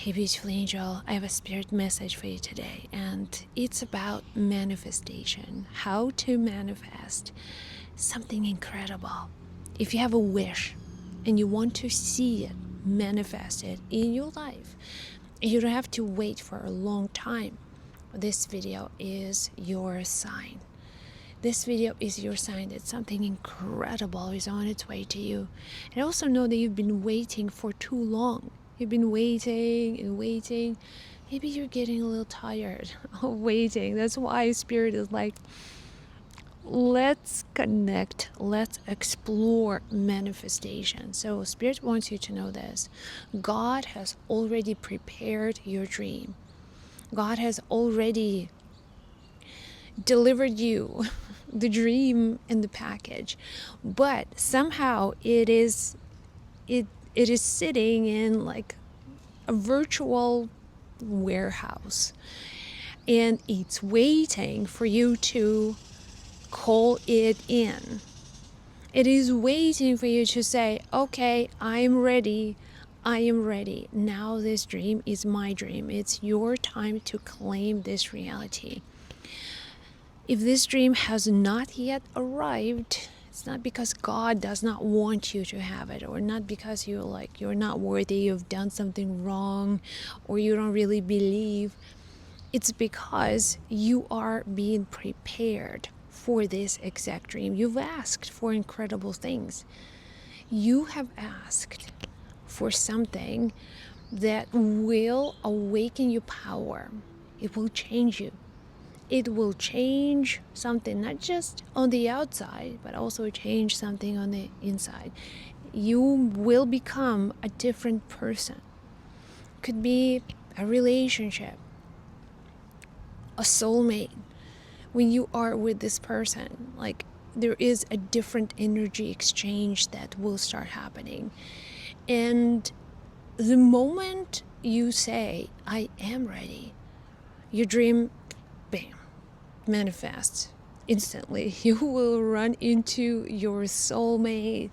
Hey, beautiful angel, I have a spirit message for you today, and it's about manifestation. How to manifest something incredible. If you have a wish and you want to see it manifested in your life, you don't have to wait for a long time. This video is your sign. This video is your sign that something incredible is on its way to you. And also know that you've been waiting for too long. You've been waiting and waiting. Maybe you're getting a little tired of waiting. That's why Spirit is like, let's connect, let's explore manifestation. So Spirit wants you to know this. God has already prepared your dream. God has already delivered you the dream in the package, but somehow it is sitting in like a virtual warehouse, and it's waiting for you to call it in. It is waiting for you to say, okay, I'm ready. I am ready. Now this dream is my dream. It's your time to claim this reality. If this dream has not yet arrived, it's not because God does not want you to have it, or not because you're not worthy, you've done something wrong, or you don't really believe. It's because you are being prepared for this exact dream. You've asked for incredible things. You have asked for something that will awaken your power. It will change you. It will change something, not just on the outside, but also change something on the inside. You will become a different person. Could be a relationship, a soulmate. When you are with this person, like, there is a different energy exchange that will start happening. And the moment you say, I am ready, your dream, bam, manifests instantly. You will run into your soulmate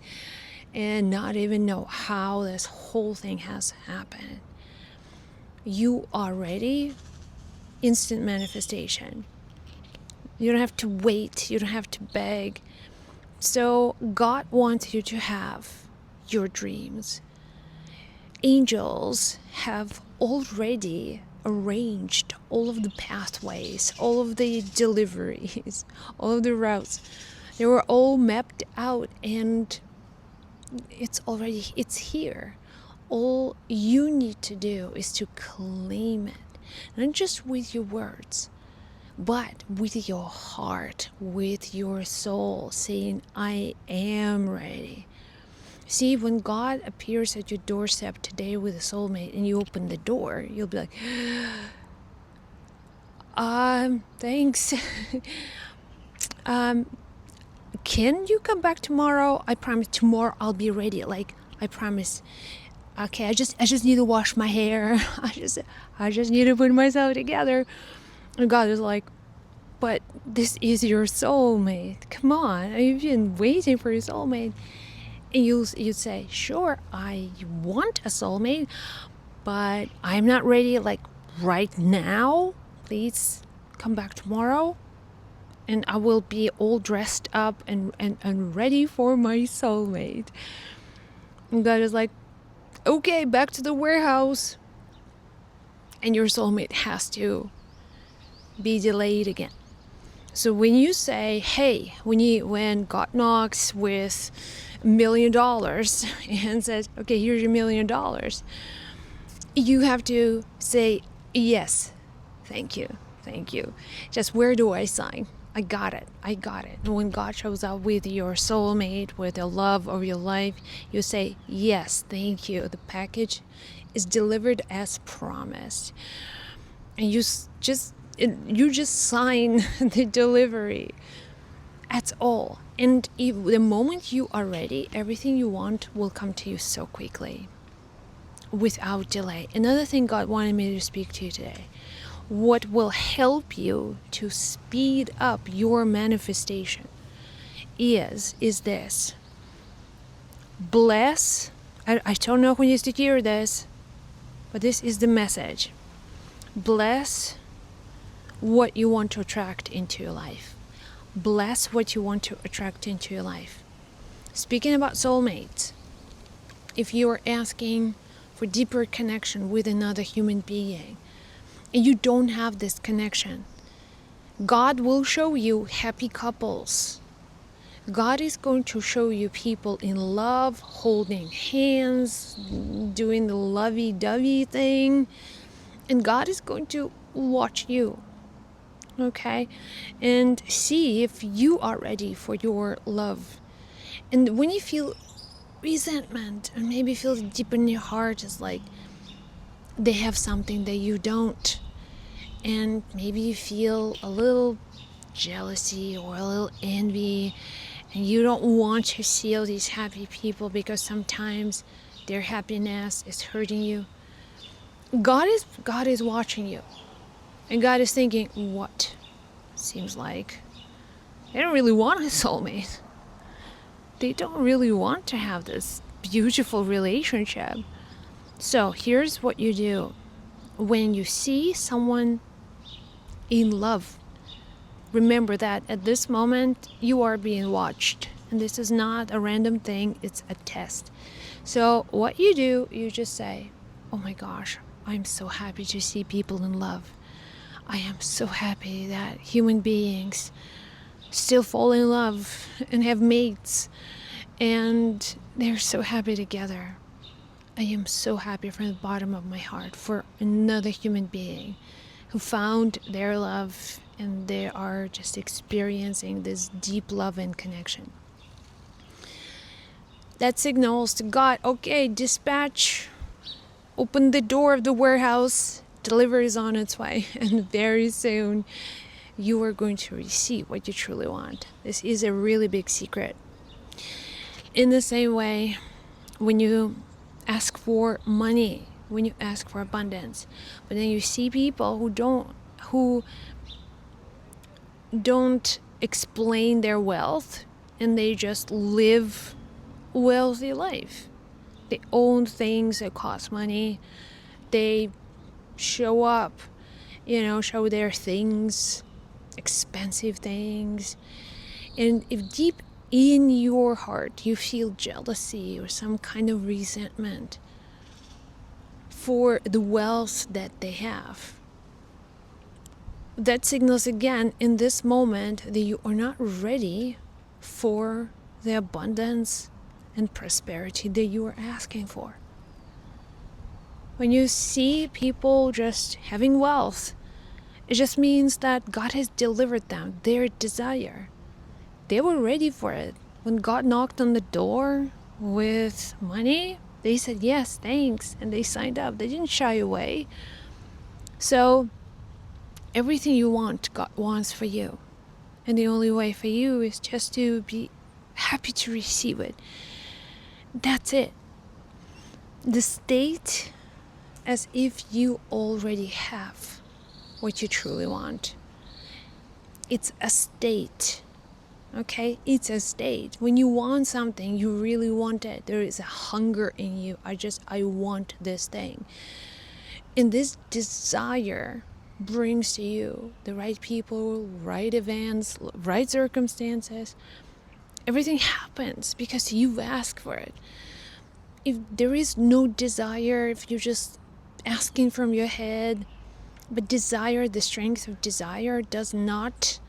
and not even know how this whole thing has happened. You are ready. Instant manifestation. You don't have to wait. You don't have to beg. So God wants you to have your dreams. Angels have already arranged all of the pathways, all of the deliveries, all of the routes. They were all mapped out, and it's here. All you need to do is to claim it, not just with your words, but with your heart, with your soul, saying, I am ready. See, when God appears at your doorstep today with a soulmate and you open the door, you'll be like, thanks. Can you come back tomorrow? I promise tomorrow I'll be ready. Like, I promise. Okay, I just need to wash my hair. I just need to put myself together. And God is like, but this is your soulmate. Come on, I've been waiting for your soulmate. And you'd say, sure, I want a soulmate, but I'm not ready like right now. Please come back tomorrow, and I will be all dressed up and ready for my soulmate. And God is like, okay, back to the warehouse. And your soulmate has to be delayed again. So when you say, hey, when God knocks with $1 million and says, okay, here's your $1 million, you have to say, yes, thank you. Just, where do I sign? I got it. And when God shows up with your soulmate, with the love of your life, you say, yes, thank you. The package is delivered as promised. And you just sign the delivery. That's all. And if the moment you are ready, everything you want will come to you so quickly, without delay. Another thing God wanted me to speak to you today. What will help you to speed up your manifestation is this. Bless. I don't know who needs to hear this, But this is the message. Bless what you want to attract into your life. Bless what you want to attract into your life. Speaking about soulmates, if you are asking for deeper connection with another human being and you don't have this connection, God will show you happy couples. God is going to show you people in love, holding hands, doing the lovey-dovey thing. And God is going to watch you, okay? And see if you are ready for your love. And when you feel resentment, and maybe feel deep in your heart, it's like they have something that you don't. And maybe you feel a little jealousy or a little envy, and you don't want to see all these happy people because sometimes their happiness is hurting you. God is watching you, and God is thinking, what? Seems like they don't really want a soulmate. They don't really want to have this beautiful relationship. So here's what you do. When you see someone in love, remember that at this moment you are being watched, and this is not a random thing, it's a test. So what you do, you just say, oh my gosh, I'm so happy to see people in love. I am so happy that human beings still fall in love and have mates, and they're so happy together. I am so happy from the bottom of my heart for another human being who found their love, and they are just experiencing this deep love and connection. That signals to God, okay, dispatch, open the door of the warehouse, delivery is on its way, and very soon you are going to receive what you truly want. This is a really big secret. In the same way, when you ask for money, when you ask for abundance, but then you see people who don't explain their wealth, and they just live wealthy life. They own things that cost money. They show up, show their things, expensive things. And if deep in your heart you feel jealousy or some kind of resentment for the wealth that they have, that signals again in this moment that you are not ready for the abundance and prosperity that you are asking for. When you see people just having wealth, it just means that God has delivered them their desire. They were ready for it. When God knocked on the door with money, they said yes, thanks, and they signed up. They didn't shy away. So everything you want, God wants for you. And the only way for you is just to be happy to receive it. That's it. The state as if you already have what you truly want. It's a state. Okay? It's a state. When you want something, you really want it. There is a hunger in you. I want this thing. And this desire brings to you the right people, right events, right circumstances. Everything happens because you ask for it. If there is no desire, if you're just asking from your head, but desire, the strength of desire does not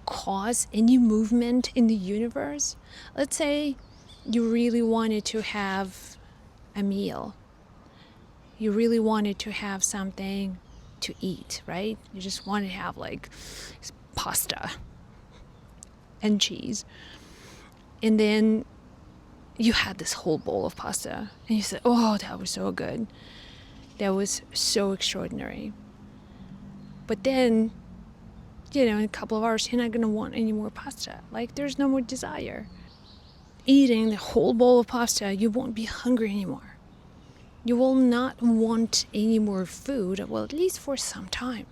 cause any movement in the universe. Let's say you really wanted to have a meal. You really wanted to have something to eat, right? You just want to have like pasta and cheese. And then you had this whole bowl of pasta and you said, oh, that was so good. That was so extraordinary. But then, in a couple of hours, you're not going to want any more pasta. Like, there's no more desire. Eating the whole bowl of pasta, you won't be hungry anymore. You will not want any more food, well, at least for some time.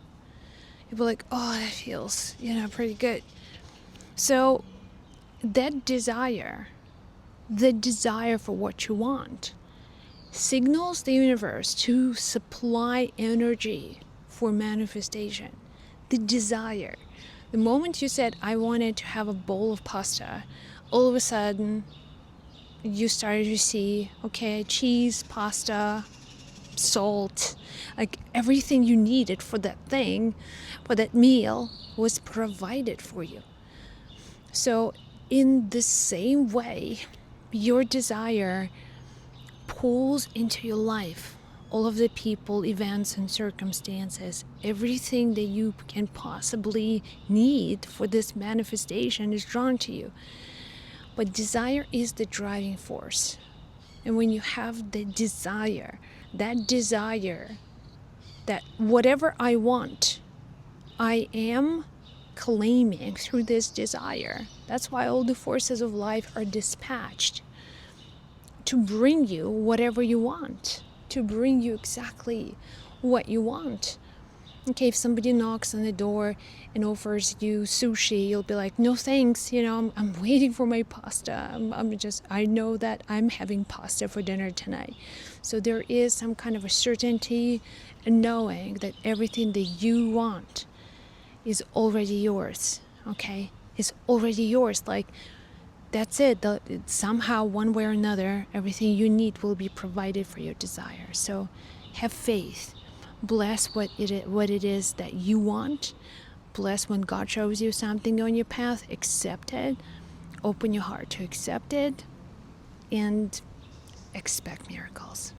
You'll be like, oh, that feels, pretty good. So that desire, the desire for what you want, signals the universe to supply energy for manifestation. The desire. The moment you said, I wanted to have a bowl of pasta, all of a sudden you started to see, okay, cheese, pasta, salt, like everything you needed for that thing, for that meal was provided for you. So in the same way, your desire pulls into your life all of the people, events, and circumstances. Everything that you can possibly need for this manifestation is drawn to you. But desire is the driving force. And when you have the desire that whatever I want, I am claiming through this desire. That's why all the forces of life are dispatched to bring you whatever you want, to bring you exactly what you want. Okay, if somebody knocks on the door and offers you sushi, you'll be like, no thanks, I'm waiting for my pasta. I know that I'm having pasta for dinner tonight. So there is some kind of a certainty and knowing that everything that you want is already yours, okay? It's already yours. Like, that's it. Somehow, one way or another, everything you need will be provided for your desire. So have faith. Bless what it is that you want. Bless when God shows you something on your path. Accept it. Open your heart to accept it. And expect miracles.